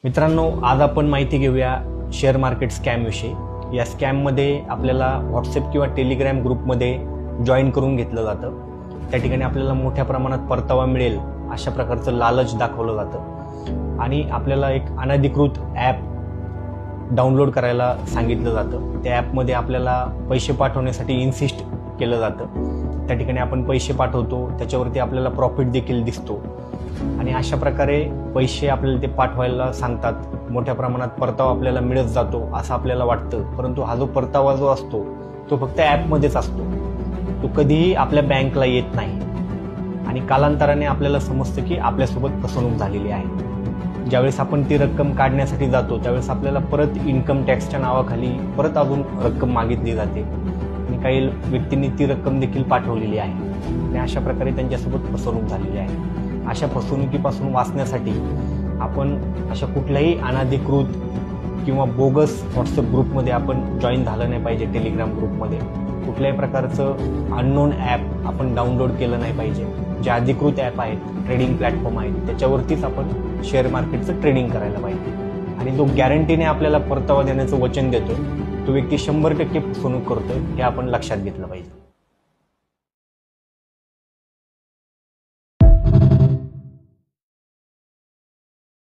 मित्रांनो, आज आपण माहिती घेऊया शेअर मार्केट स्कॅम विषयी। या स्कॅममध्ये आपल्याला व्हॉट्सअप किंवा टेलिग्राम ग्रुपमध्ये जॉईन करून घेतलं जातं। त्या ठिकाणी आपल्याला मोठ्या प्रमाणात परतावा मिळेल अशा प्रकारचं लालच दाखवलं जातं आणि आपल्याला एक अनधिकृत ॲप डाउनलोड करायला सांगितलं जातं। त्या ॲपमध्ये आपल्याला पैसे पाठवण्यासाठी इन्सिस्ट केलं जातं। त्या ठिकाणी आपण पैसे पाठवतो, त्याच्यावरती आपल्याला प्रॉफिट देखील दिसतो आणि अशा प्रकारे पैसे आपल्याला ते पाठवायला सांगतात। मोठ्या प्रमाणात परतावा आपल्याला मिळत जातो असं आपल्याला वाटतं, परंतु हा जो परतावा जो असतो तो फक्त ॲपमध्येच असतो, तो कधीही आपल्या बँकला येत नाही आणि कालांतराने आपल्याला समजतं की आपल्यासोबत फसवणूक झालेली आहे। ज्यावेळेस आपण ती रक्कम काढण्यासाठी जातो त्यावेळेस आपल्याला परत इन्कम टॅक्सच्या नावाखाली परत अजून रक्कम मागितली जाते आणि काही व्यक्तींनी ती रक्कम देखील पाठवलेली आहे आणि अशा प्रकारे त्यांच्यासोबत फसवणूक झालेली आहे। अशा फसवणुकीपासून वाचण्यासाठी आपण अशा कुठल्याही अनधिकृत किंवा बोगस व्हॉट्सअप ग्रुपमध्ये आपण जॉईन झालं नाही पाहिजे। टेलिग्राम ग्रुपमध्ये कुठल्याही प्रकारचं अननोन ॲप आपण डाउनलोड केलं नाही पाहिजे। जे अधिकृत ॲप आहेत, ट्रेडिंग प्लॅटफॉर्म आहेत, त्याच्यावरतीच आपण शेअर मार्केटचं ट्रेडिंग करायला पाहिजे आणि जो गॅरंटीने आपल्याला परतावा देण्याचं वचन देतो तो व्यक्ती 100% फसवणूक करतोय हे आपण लक्षात घेतलं पाहिजे।